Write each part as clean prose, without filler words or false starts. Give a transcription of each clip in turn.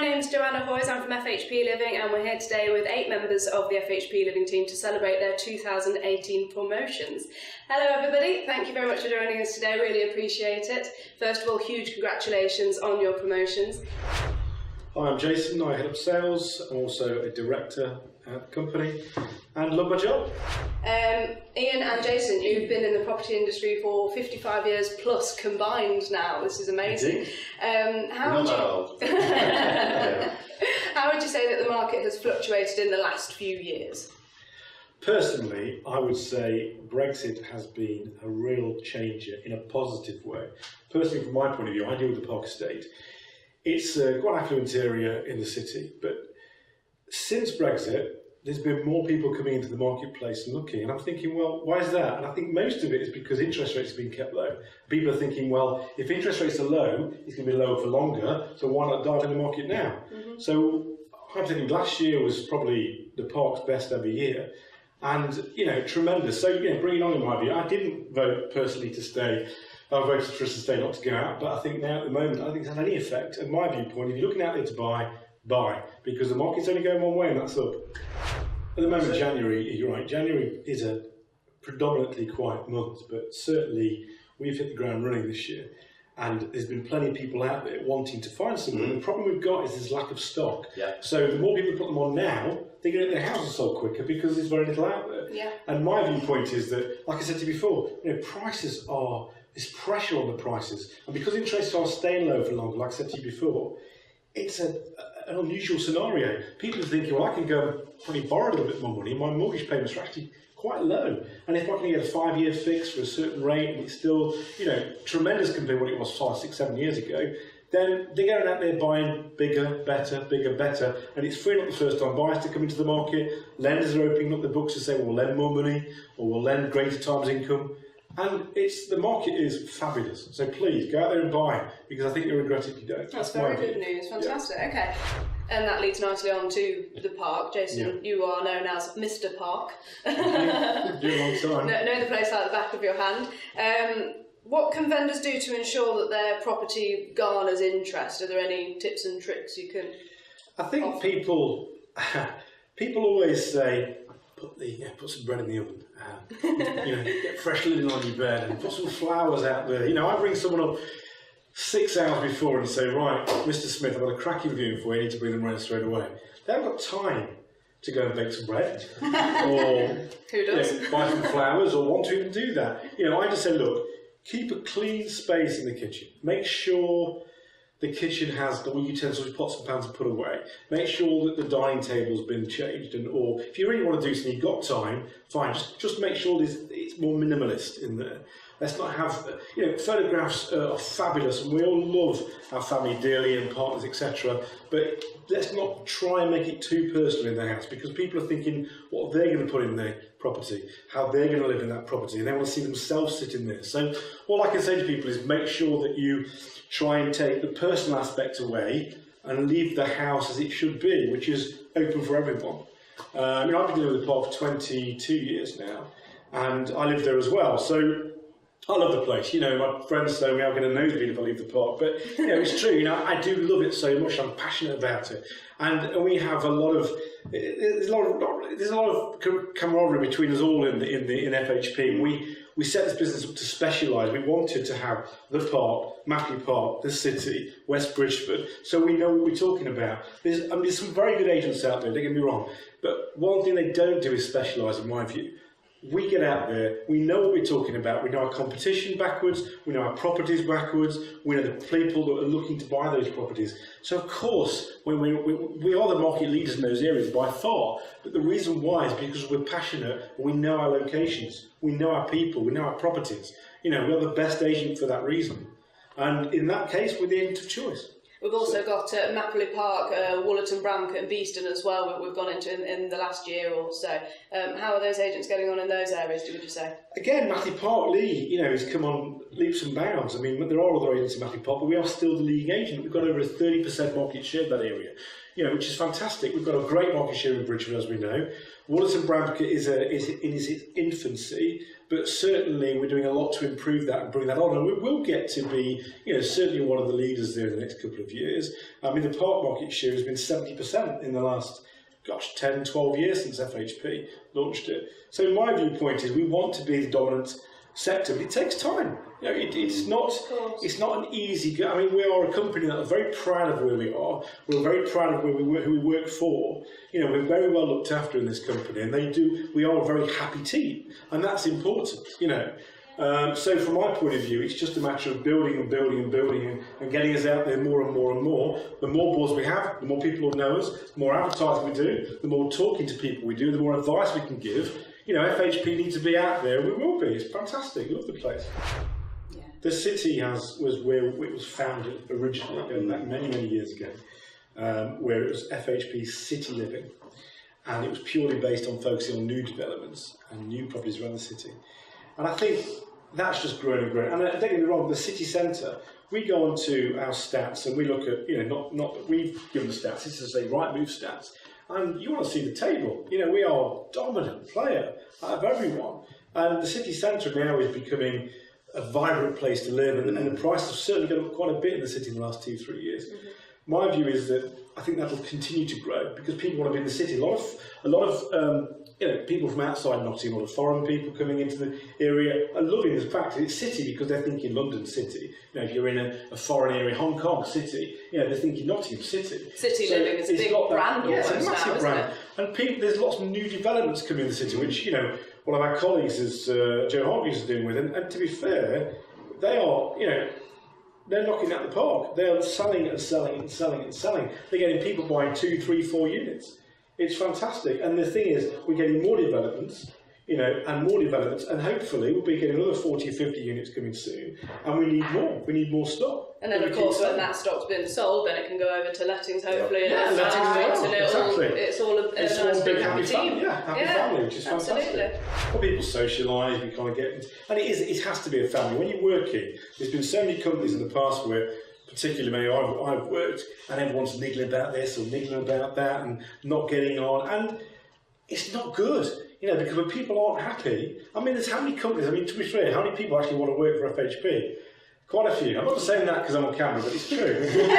name's Joanna Hoyes, I'm from FHP Living, and we're here today with 8 members of the FHP Living team to celebrate their 2018 promotions. Hello everybody, thank you very much for joining us today, really appreciate it. First of all, huge congratulations on your promotions. Hi, I'm Jason, I head up sales, I'm also a director at the company and love my job. Ian and Jason, you've been in the property industry for 55 years plus combined now. This is amazing. How would you say that the market has fluctuated in the last few years? Personally, I would say Brexit has been a real changer in a positive way. Personally, from my point of view, I deal with the Park Estate. It's quite an affluent area in the city, but since Brexit, there's been more people coming into the marketplace and looking, and I'm thinking, well, why is that? And I think most of it is because interest rates have been kept low. People are thinking, well, if interest rates are low, it's going to be lower for longer, so why not dive in the market now? So I'm thinking last year was probably the Park's best ever year, and, you know, tremendous. So, you know, bring it on in my view. I didn't vote personally to stay. I voted for us to stay, not to go out, but I think now at the moment, I don't think it's had any effect. At my viewpoint, if you're looking out there to buy, because the market's only going one way and that's up. At the moment, January, you're right, January is a predominantly quiet month, but certainly we've hit the ground running this year. And there's been plenty of people out there wanting to find something. The problem we've got is this lack of stock. So the more people put them on now, they're going to get their houses sold quicker because there's very little out there. And my viewpoint is that, like I said to you before, you know, prices are, there's pressure on the prices. And because interest rates are staying low for longer, like I said to you before, it's an unusual scenario. People are thinking, well, I can go and probably borrow a little bit more money, and my mortgage payments are actually quite low. And if I can get a 5-year fix for a certain rate, and it's still, you know, tremendous compared to what it was 5, 6, 7 years ago, then they're going out there buying bigger, better, and it's freeing up the first-time buyers to come into the market. Lenders are opening up the books to say, well, we'll lend more money, or we'll lend greater times income. And the market is fabulous. So please, go out there and buy, because I think you'll regret it if you don't. That's very good news, fantastic, okay. And that leads nicely on to the Park. Jason, you are known as Mr. Park. Know the place like the back of your hand. What can vendors do to ensure that their property garners interest? Are there any tips and tricks you can I think offer? people always say, put some bread in the oven, you know, get fresh linen on your bed and put some flowers out there. You know, I bring someone up 6 hours before and say, right, Mr. Smith, I've got a cracking viewing for you, I need to bring them round straight away. They haven't got time to go and bake some bread or who does? You know, buy some flowers or want to even do that. You know, I just say, look, keep a clean space in the kitchen. Make sure the kitchen has the utensils, pots and pans to put away. Make sure that the dining table's been changed, or if you really want to do something, you've got time, fine. Just make sure it's more minimalist in there. Let's not have, you know, photographs are fabulous, and we all love our family dearly and partners, etc. But let's not try and make it too personal in their house, because people are thinking what they're going to put in their property, how they're going to live in that property, and they want to see themselves sit in there. So all I can say to people is make sure that you try and take the personal aspect away and leave the house as it should be, which is open for everyone. I mean, I've been dealing with the Park for 22 years now, and I live there as well. So I love the place. You know, my friends say I'm going to nosebleed if I leave the Park, but you know, it's true. You know, I do love it so much. I'm passionate about it, and we have a lot of. There's a lot of camaraderie between us all in FHP. We set this business up to specialise. We wanted to have the Park, Mackley Park, the City, West Bridgeford, so we know what we're talking about. There's some very good agents out there, don't get me wrong, but one thing they don't do is specialise, in my view. We get out there, we know what we're talking about, we know our competition backwards, we know our properties backwards, we know the people that are looking to buy those properties. So of course, when we are the market leaders in those areas by far, but the reason why is because we're passionate, we know our locations, we know our people, we know our properties. You know, we're the best agent for that reason. And in that case, we're the agent of choice. We've also got Mackley Park, Woollerton, Bramcote and Beeston as well, we've gone into in the last year or so. How are those agents getting on in those areas, would you say? Again, Mackley Park, Lee, you know, has come on leaps and bounds. I mean, there are other agents in Mackley Park, but we are still the leading agent. We've got over a 30% market share of that area. which is fantastic. We've got a great market share in Bridgeford, as we know. Wallace & Bramcote is in its infancy, but certainly we're doing a lot to improve that and bring that on. And we will get to be, certainly one of the leaders there in the next couple of years. I mean, the park market share has been 70% in the last 10, 12 years since FHP launched it. So my viewpoint is we want to be the dominant sector, but it takes time. It's not an easy go. I mean, we are a company that are very proud of where we are. We're very proud of who we work for. We're very well looked after in this company, and we are a very happy team, and that's important. So from my point of view, it's just a matter of building and building and building and getting us out there more and more and more. The more boards we have, the more people will know us, the more advertising we do, the more talking to people we do, the more advice we can give. FHP needs to be out there, we will be. It's fantastic, love the place. Yeah. The city was where it was founded originally, going back many, many years ago, where it was FHP City Living, and it was purely based on focusing on new developments and new properties around the city. And I think that's just grown and grown. And don't get me wrong, the city centre, we go onto our stats and we look at, not that we've given the stats, this is a Rightmove stats. And you want to see the table. We are a dominant player out of everyone. And the city centre now is becoming a vibrant place to live, and the prices have certainly gone up quite a bit in the city in the last 2-3 years. Mm-hmm. My view is that I think that will continue to grow because people want to be in the city. A lot of people from outside Nottingham, a lot of foreign people coming into the area are loving the fact that it's city because they're thinking London City. If you're in a foreign area, Hong Kong City, they're thinking Nottingham City. City living is a big brand. Yeah, it's a massive now, brand. And there's lots of new developments coming in the city, which one of our colleagues is Joe Hawkins is doing with, and to be fair, they are they're knocking out the park. They're selling and selling and selling and selling. They're getting people buying 2, 3, 4 units. It's fantastic. And the thing is, we're getting more developments, and more developments, and hopefully we'll be getting another 40 or 50 units coming soon. And we need more. We need more stock. And then, of course, when that stock's been sold, then it can go over to lettings, hopefully. Yeah, exactly. It's all a nice big happy team. Happy family, which is fantastic. Well, people socialise, we kind of get... And it has to be a family. When you're working, there's been so many companies in the past where, particularly I've worked, and everyone's niggling about this or niggling about that and not getting on. And it's not good. Because when people aren't happy... I mean, there's how many companies... to be fair, how many people actually want to work for FHP? Quite a few. I'm not saying that because I'm on camera, but it's true. There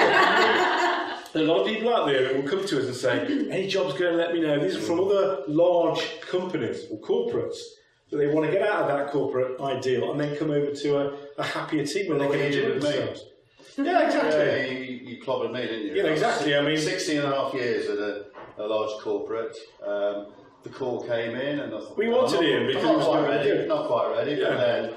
are a lot of people out there that will come to us and say, any job's going to let me know. These are from other large companies or corporates, but they want to get out of that corporate ideal and then come over to a happier team where they can enjoy themselves. Yeah, exactly. Yeah, you clobbered me, didn't you? Yeah, exactly. 16 and a half years at a large corporate. The call came in and I thought, we wanted him because he was not quite ready, but then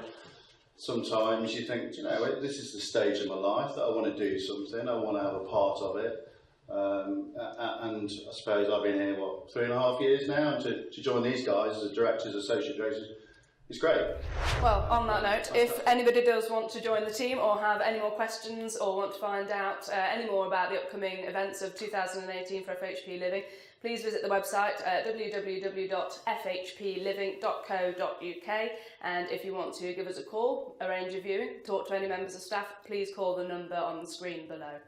sometimes you think, this is the stage of my life that I want to do something, I want to have a part of it. And I suppose I've been here, 3.5 years now, and to join these guys as a directors, associate directors, it's great. Well, on that note, if anybody does want to join the team or have any more questions or want to find out any more about the upcoming events of 2018 for FHP Living, please visit the website at www.phpliving.co.uk, and if you want to give us a call, arrange a viewing, talk to any members of staff, please call the number on the screen below.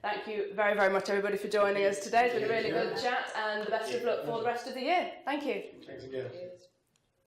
Thank you very, very much everybody for joining us today. It's been a really good chat, and the best of luck for the rest of the year. Thank you. Thanks again.